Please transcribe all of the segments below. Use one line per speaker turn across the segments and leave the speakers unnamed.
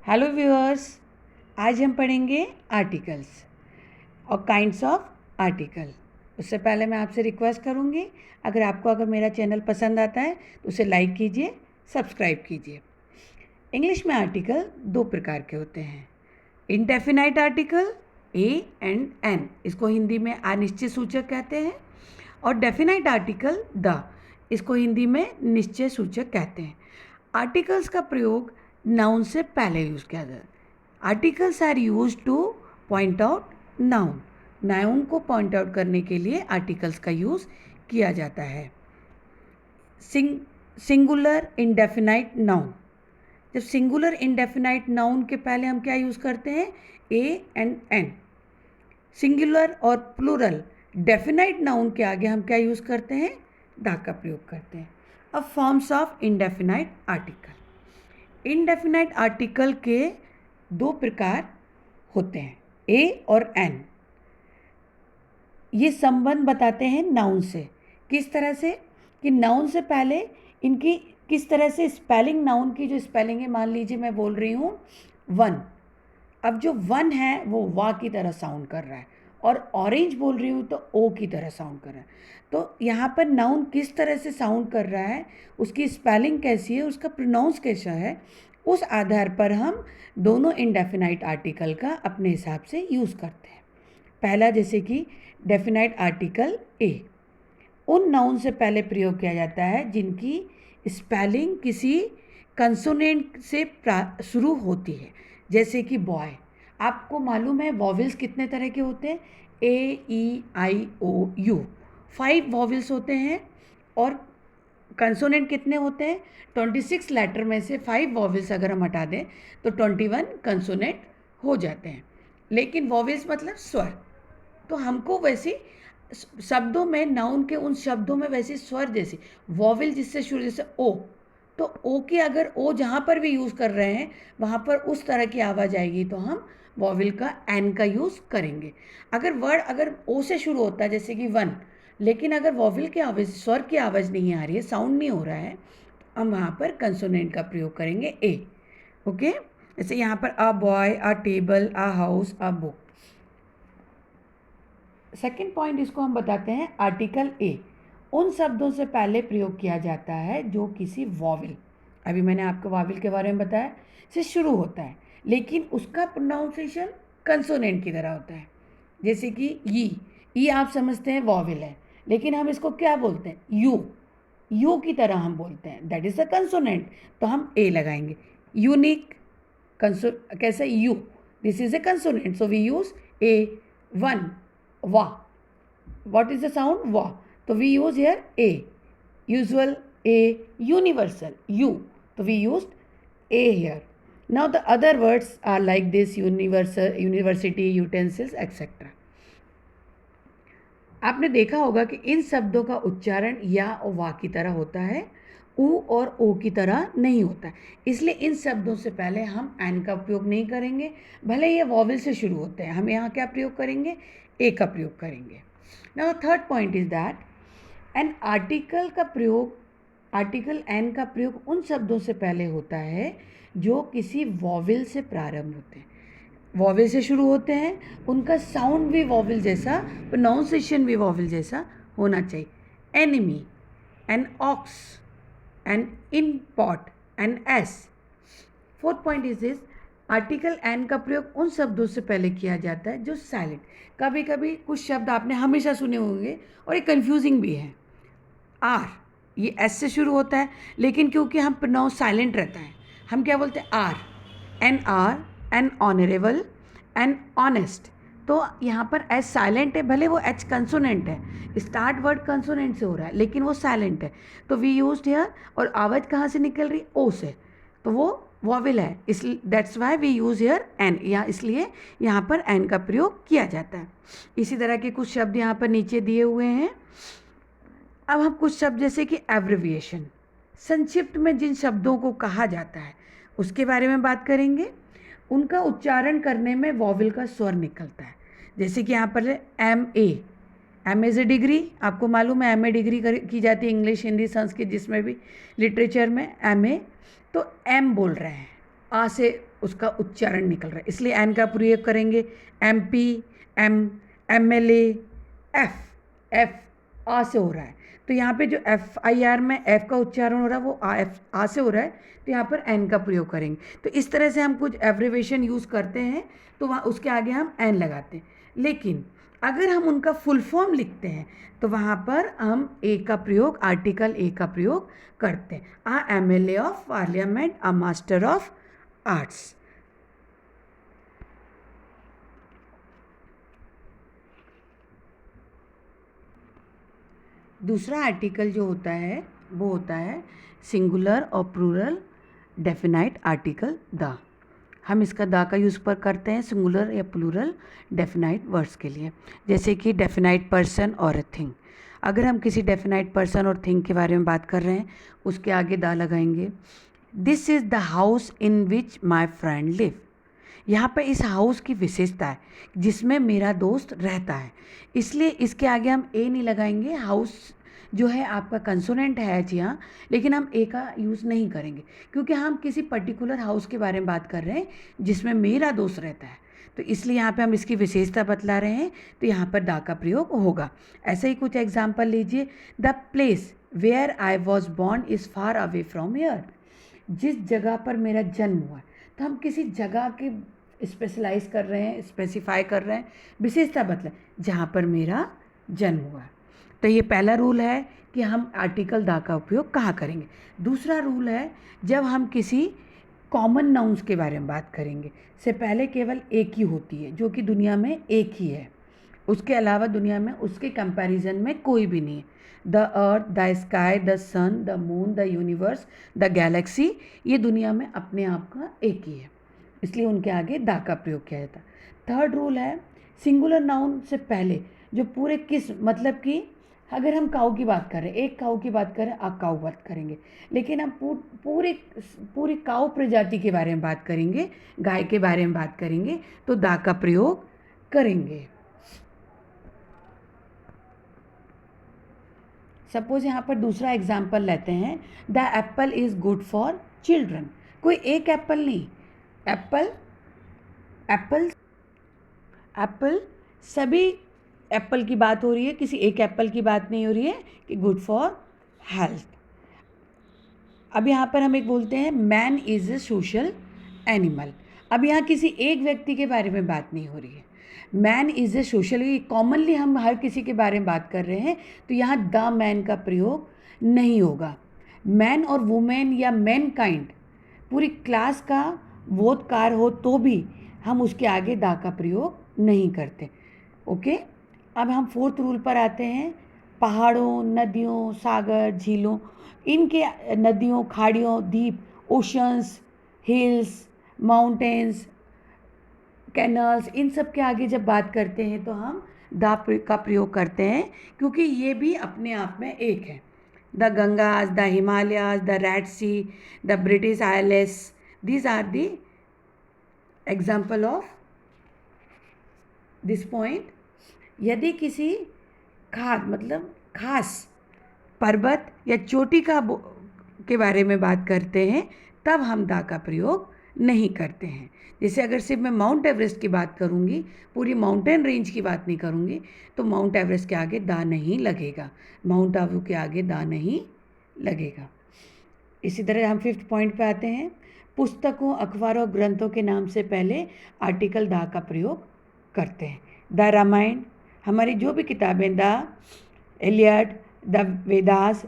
Hello viewers, आज हम पढ़ेंगे आर्टिकल्स और काइंड्स ऑफ आर्टिकल। उससे पहले मैं आपसे रिक्वेस्ट करूँगी, अगर मेरा चैनल पसंद आता है तो उसे लाइक कीजिए, सब्सक्राइब कीजिए। इंग्लिश में आर्टिकल दो प्रकार के होते हैं। Indefinite article A and an, इसको हिंदी में अनिश्चित सूचक कहते हैं, और डेफिनाइट आर्टिकल द, इसको हिंदी में निश्चय सूचक कहते हैं। आर्टिकल्स का प्रयोग नाउन से पहले यूज़ किया जाता है। Articles are use to point out noun, noun को पॉइंट आउट करने के लिए आर्टिकल्स का यूज़ किया जाता है। सिंगुलर इंडेफिनाइट नाउन, जब सिंगुलर इंडेफिनाइट नाउन के पहले हम क्या यूज़ करते हैं, ए एंड एन। सिंगुलर और प्लूरल डेफिनाइट नाउन के आगे हम क्या यूज़ करते हैं, द का प्रयोग करते हैं। अब forms of indefinite article. Indefinite article के दो प्रकार होते हैं, ए और एन। ये संबंध बताते हैं नाउन से। किस तरह से कि नाउन से पहले इनकी किस तरह से स्पेलिंग, नाउन की जो स्पेलिंग है, मान लीजिए मैं बोल रही हूँ वन, अब जो वन है वो वा की तरह साउंड कर रहा है, और ऑरेंज बोल रही हूँ तो ओ की तरह साउंड कर रहा है। तो यहाँ पर नाउन किस तरह से साउंड कर रहा है, उसकी स्पेलिंग कैसी है, उसका प्रोनाउंस कैसा है, उस आधार पर हम दोनों इंडेफिनाइट आर्टिकल का अपने हिसाब से यूज़ करते हैं। पहला, जैसे कि डेफिनाइट आर्टिकल ए, उन नाउन से पहले प्रयोग किया जाता है जिनकी स्पेलिंग किसी कंसोनेंट से शुरू होती है, जैसे कि बॉय। आपको मालूम है वॉवेल्स कितने तरह के होते हैं, ए ई आई ओ यू, 5 वॉवेल्स होते हैं, और कंसोनेंट कितने होते हैं, 26 लेटर में से 5 वॉवेल्स अगर हम हटा दें तो 21 कंसोनेंट हो जाते हैं। लेकिन वॉवेल्स मतलब स्वर, तो हमको वैसे शब्दों में, नाउन के उन शब्दों में वैसे स्वर जैसे वॉवेल जिससे शुरू, जैसे ओ, तो ओ की अगर ओ जहाँ पर भी यूज़ कर रहे हैं वहाँ पर उस तरह की आवाज़ आएगी तो हम वॉवेल का एन का यूज़ करेंगे। अगर वर्ड अगर ओ से शुरू होता है जैसे कि वन, लेकिन अगर वॉवेल की आवाज़, स्वर की आवाज़ नहीं आ रही है, साउंड नहीं हो रहा है, तो हम वहाँ पर कंसोनेंट का प्रयोग करेंगे ए। ओके, जैसे यहाँ पर a boy, a table, a house, a book. Second point इसको हम बताते हैं आर्टिकल ए, उन शब्दों से पहले प्रयोग किया जाता है जो किसी वॉवेल, अभी मैंने आपको वॉवेल के बारे में बताया, से शुरू होता है, लेकिन उसका प्रोनाउंसिएशन कंसोनेंट की तरह होता है। जैसे कि ई आप समझते हैं वॉवेल है, लेकिन हम इसको क्या बोलते हैं, यू की तरह हम बोलते हैं, दैट इज़ अ कंसोनेंट, तो हम ए लगाएंगे। यूनिक कंसो कैसे, U, this is a consonant, so we use A. One, वा, what is the sound, wa, so we use here a। usual, a। universal, u, so we used a here। now the other words are like this, universal, university, utensils, etc। आपने देखा होगा कि इन शब्दों का उच्चारण या और वा की तरह होता है, ऊ और ओ की तरह नहीं होता है, इसलिए इन शब्दों से पहले हम एन का प्रयोग नहीं करेंगे, भले ये वॉवेल से शुरू होते हैं, हम यहाँ क्या प्रयोग करेंगे, ए का प्रयोग करेंगे। Now third point is that an article का प्रयोग, आर्टिकल एन का प्रयोग उन शब्दों से पहले होता है जो किसी वॉवेल से प्रारंभ होते हैं, वॉवेल से शुरू होते हैं, उनका साउंड भी वॉवेल जैसा, प्रोनाउंसिएशन भी वॉवेल जैसा होना चाहिए। Enemy, an ox, an in pot, an ass. Fourth point is this, article an का प्रयोग उन शब्दों से पहले किया जाता है जो साइलेंट, कभी कभी कुछ शब्द आपने हमेशा सुने होंगे और ये कन्फ्यूजिंग भी है, आर, ये एस से शुरू होता है, लेकिन क्योंकि हम प्रोनाउंस साइलेंट रहता है, हम क्या बोलते हैं, आर, एन ऑनरेबल, एन ऑनेस्ट। तो यहाँ पर एस साइलेंट है, भले वो एच कंसोनेंट है, स्टार्ट वर्ड कंसोनेंट से हो रहा है लेकिन वो साइलेंट है, तो वी यूज्ड हियर, और आवाज़ कहाँ से निकल रही, ओ से, तो वो वॉवेल है, इस that's why we use here an, या इसलिए यहाँ पर एन का प्रयोग किया जाता है। इसी तरह के कुछ शब्द यहाँ पर नीचे दिए हुए हैं। अब हम कुछ शब्द जैसे कि एब्रिविएशन, संक्षिप्त में जिन शब्दों को कहा जाता है उसके बारे में बात करेंगे। उनका उच्चारण करने में वॉवेल का स्वर निकलता है, जैसे कि यहाँ पर एम एज ए डिग्री, आपको मालूम है MA डिग्री की जाती है, इंग्लिश, हिंदी, संस्कृत, जिसमें भी लिटरेचर में MA, तो एम बोल रहे हैं, आ से उसका उच्चारण निकल रहा है, इसलिए एन का प्रयोग करेंगे। MP, MLA, एफ आ से हो रहा है, तो यहाँ पे जो FIR में एफ का उच्चारण हो रहा है वो आ से हो रहा है, तो यहाँ पर एन का प्रयोग करेंगे। तो इस तरह से हम कुछ एब्रिवेशन यूज़ करते हैं, तो वहाँ उसके आगे हम एन लगाते हैं। लेकिन अगर हम उनका फुल फॉर्म लिखते हैं तो वहाँ पर हम ए का प्रयोग, आर्टिकल ए का प्रयोग करते हैं। MLA of parliament, master of arts. दूसरा आर्टिकल जो होता है वो होता है सिंगुलर और प्लूरल डेफिनाइट आर्टिकल द। हम इसका द का यूज़ पर करते हैं सिंगुलर या प्लूरल डेफिनाइट वर्ड्स के लिए, जैसे कि डेफिनाइट पर्सन और अ थिंग। अगर हम किसी डेफिनाइट पर्सन और थिंग के बारे में बात कर रहे हैं, उसके आगे द लगाएंगे। This is the house in which my friend live. यहाँ पर इस हाउस की विशेषता है जिसमें मेरा दोस्त रहता है, इसलिए इसके आगे हम ए नहीं लगाएंगे। हाउस जो है आपका कंसोनेंट है जी हाँ, लेकिन हम ए का यूज़ नहीं करेंगे क्योंकि हम किसी पर्टिकुलर हाउस के बारे में बात कर रहे हैं जिसमें मेरा दोस्त रहता है, तो इसलिए यहाँ पे हम इसकी विशेषता बतला रहे हैं, तो यहाँ पर दा का प्रयोग होगा। ऐसे ही कुछ एग्जाम्पल लीजिए। The place where I was born is far away from here. जिस जगह पर मेरा जन्म हुआ है, तो हम किसी जगह के स्पेशलाइज कर रहे हैं, स्पेसिफाई कर रहे हैं, विशेषता बतला जहाँ पर मेरा जन्म हुआ है। तो ये पहला रूल है कि हम आर्टिकल दा का उपयोग कहाँ करेंगे। दूसरा रूल है जब हम किसी कॉमन नाउन्स के बारे में बात करेंगे, से पहले केवल एक ही होती है जो कि दुनिया में एक ही है, उसके अलावा दुनिया में उसके कंपैरिजन में कोई भी नहीं है। The earth, the sky, the sun, the moon, the universe, the galaxy, ये दुनिया में अपने आप का एक ही है, इसलिए उनके आगे दा का प्रयोग किया जाता है। थर्ड रूल है सिंगुलर नाउन से पहले जो पूरे किस, मतलब कि अगर हम काऊ की बात कर रहे हैं, एक काऊ की बात करें, काऊ बात करेंगे, लेकिन हम पूरी काऊ प्रजाति के बारे में बात करेंगे, गाय के बारे में बात करेंगे, तो दा का प्रयोग करेंगे। सपोज यहाँ पर दूसरा एग्जाम्पल लेते हैं। The Apple is good for children. कोई एक एप्पल नहीं, एप्पल सभी एप्पल की बात हो रही है, किसी एक एप्पल की बात नहीं हो रही है कि गुड फॉर हेल्थ। अब यहाँ पर हम एक बोलते हैं man is a social animal. अब यहाँ किसी एक व्यक्ति के बारे में बात नहीं हो रही है, man is a social, commonly हम हर किसी के बारे में बात कर रहे हैं, तो यहाँ द मैन का प्रयोग नहीं होगा। मैन और वुमेन या मैन काइंड पूरी क्लास का बोधकार हो तो भी हम उसके आगे दा का प्रयोग नहीं करते। ओके, अब हम फोर्थ रूल पर आते हैं। पहाड़ों, नदियों, सागर, झीलों, इनके नदियों, खाड़ियों, द्वीप, ओशंस, हिल्स, माउंटेन्स, कैनल्स, इन सब के आगे जब बात करते हैं तो हम दा का प्रयोग करते हैं क्योंकि ये भी अपने आप में एक है। The Gangas, the Himalayas, the red sea, the British islands, these are the example of this point. यदि किसी खास पर्वत या चोटी के बारे में बात करते हैं तब हम दा का प्रयोग नहीं करते हैं। जैसे अगर सिर्फ मैं माउंट एवरेस्ट की बात करूंगी, पूरी माउंटेन रेंज की बात नहीं करूंगी, तो माउंट एवरेस्ट के आगे दा नहीं लगेगा, माउंट आबू के आगे दा नहीं लगेगा। इसी तरह हम फिफ्थ पॉइंट पे आते हैं। पुस्तकों, अखबारों, ग्रंथों के नाम से पहले आर्टिकल दा का प्रयोग करते हैं। द रामायण, हमारी जो भी किताबें, the Iliad, the Vedas,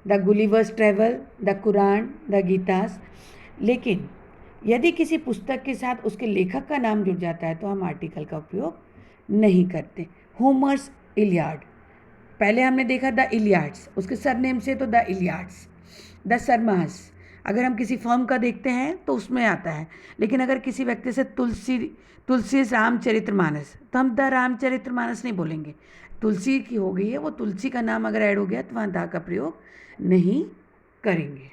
the Gulliver's travel, the Quran, the Gitas. लेकिन यदि किसी पुस्तक के साथ उसके लेखक का नाम जुड़ जाता है तो हम आर्टिकल का उपयोग नहीं करते। होमर्स इलियाड, पहले हमने देखा द इलियाड्स, उसके सरनेम से तो द इलियाड्स। द सरमास, अगर हम किसी फॉर्म का देखते हैं तो उसमें आता है, लेकिन अगर किसी व्यक्ति से तुलसी रामचरितमानस, तो हम द रामचरितमानस नहीं बोलेंगे, तुलसी की हो गई है, वो तुलसी का नाम अगर ऐड हो गया तो वहाँ दा का प्रयोग नहीं करेंगे।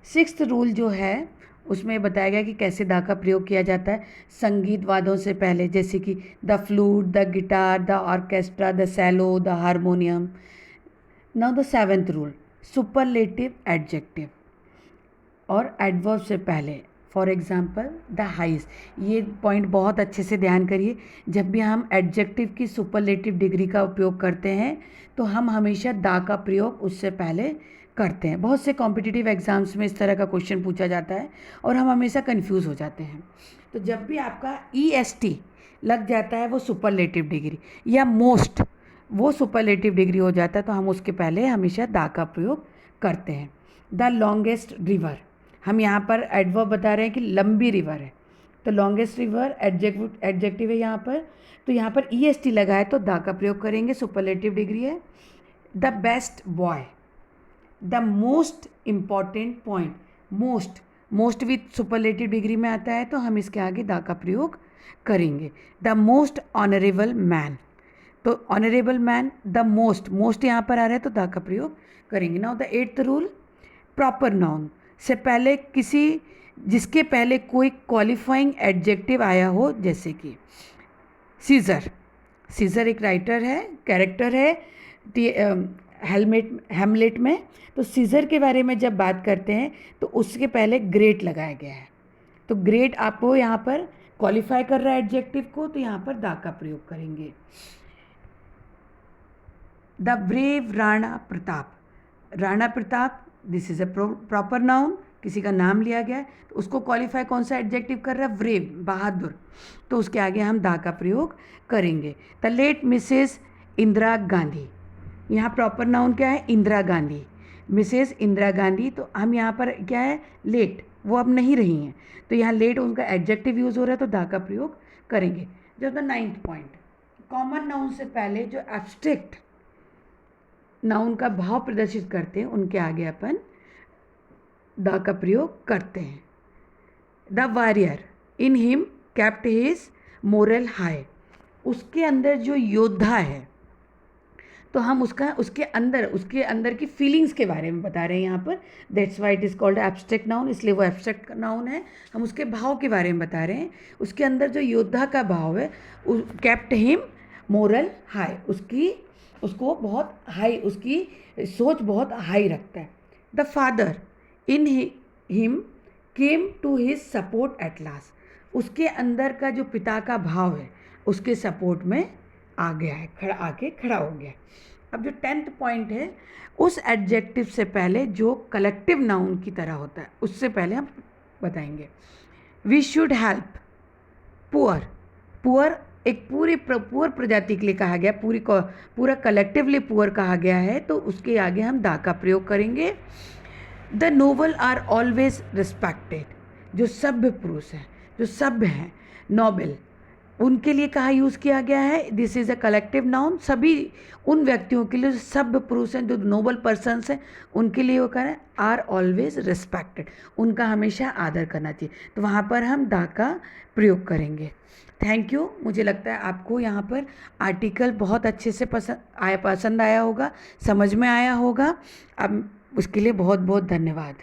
सिक्स्थ रूल जो है उसमें बताया गया कि कैसे दा का प्रयोग किया जाता है। संगीत वाद्यों से पहले, जैसे कि the flute, the guitar, the orchestra, the cello, the harmonium. Now the seventh rule, superlative adjective. और एडवर्ब से पहले। फॉर एग्जाम्पल द हाइस्ट, ये पॉइंट बहुत अच्छे से ध्यान करिए। जब भी हम एडजेक्टिव की सुपरलेटिव डिग्री का उपयोग करते हैं तो हम हमेशा दा का प्रयोग उससे पहले करते हैं। बहुत से कॉम्पिटिटिव एग्जाम्स में इस तरह का क्वेश्चन पूछा जाता है और हम हमेशा कंफ्यूज हो जाते हैं। तो जब भी आपका EST लग जाता है वो सुपरलेटिव डिग्री, या मोस्ट वो सुपरलेटिव डिग्री हो जाता है, तो हम उसके पहले हमेशा दा का प्रयोग करते हैं। द लॉन्गेस्ट रिवर, हम यहाँ पर एडवर्ब बता रहे हैं कि लंबी रिवर है, तो लॉन्गेस्ट रिवर एडजेक्टिव है यहाँ पर, तो यहाँ पर EST लगा है तो दा का प्रयोग करेंगे, सुपरलेटिव डिग्री है। The best boy, the most important point, most with superlative degree में आता है तो हम इसके आगे दा का प्रयोग करेंगे। द मोस्ट ऑनरेबल मैन, तो ऑनरेबल मैन, द मोस्ट यहाँ पर आ रहा है तो दा का प्रयोग करेंगे। Now the 8th rule, proper noun से पहले किसी, जिसके पहले कोई क्वालिफाइंग एडजेक्टिव आया हो, जैसे कि सीजर एक राइटर है, कैरेक्टर है हेमलेट में, तो सीजर के बारे में जब बात करते हैं तो उसके पहले ग्रेट लगाया गया है, तो ग्रेट आपको यहाँ पर क्वालिफाई कर रहा है एडजेक्टिव को, तो यहाँ पर दा का प्रयोग करेंगे। The brave Rana Pratap, this is a proper noun, किसी का नाम लिया गया है तो उसको क्वालिफाई कौन सा एडजेक्टिव कर रहा है, ब्रेव, बहादुर, तो उसके आगे हम दा का प्रयोग करेंगे। The late Mrs Indira Gandhi, यहाँ प्रॉपर नाउन क्या है, इंदिरा गांधी, मिसेस इंदिरा गांधी, तो हम यहाँ पर क्या है, लेट, वो अब नहीं रही हैं, तो यहाँ लेट उनका एडजेक्टिव यूज़ हो रहा है तो दा का प्रयोग करेंगे। जब the 9th point, common noun से पहले जो एब्स्ट्रैक्ट नाउन का भाव प्रदर्शित करते हैं उनके आगे अपन दा का प्रयोग करते हैं। The warrior in him kept his moral high, उसके अंदर जो योद्धा है, तो हम उसके अंदर की फीलिंग्स के बारे में बता रहे हैं यहाँ पर, that's why it is called abstract noun, इसलिए वो एब्स्ट्रैक्ट नाउन है, हम उसके भाव के बारे में बता रहे हैं। उसके अंदर जो योद्धा का भाव है, केप्ट हिम मोरल हाई, उसको बहुत हाई, उसकी सोच बहुत हाई रखता है। The father in him came to his support at last, उसके अंदर का जो पिता का भाव है उसके सपोर्ट में आ गया है, आके खड़ा हो गया। अब जो 10th पॉइंट है, उस एडजेक्टिव से पहले जो कलेक्टिव नाउन की तरह होता है उससे पहले हम बताएंगे। वी शुड हेल्प पुअर एक पुअर प्रजाति के लिए कहा गया, पूरा कलेक्टिवली पुअर कहा गया है, तो उसके आगे हम दा का प्रयोग करेंगे। The noble are always respected, जो सभ्य पुरुष हैं, जो सभ्य हैं, नोबल, उनके लिए कहाँ यूज़ किया गया है, this is a collective noun, सभी उन व्यक्तियों के लिए जो सभ्य पुरुष हैं, जो नोबल पर्सन्स हैं, उनके लिए वो कह रहे हैं आर ऑलवेज रिस्पेक्टेड, उनका हमेशा आदर करना चाहिए, तो वहाँ पर हम दा का प्रयोग करेंगे। Thank you. मुझे लगता है आपको यहाँ पर आर्टिकल बहुत अच्छे से पसंद आया होगा, समझ में आया होगा। अब उसके लिए बहुत बहुत धन्यवाद।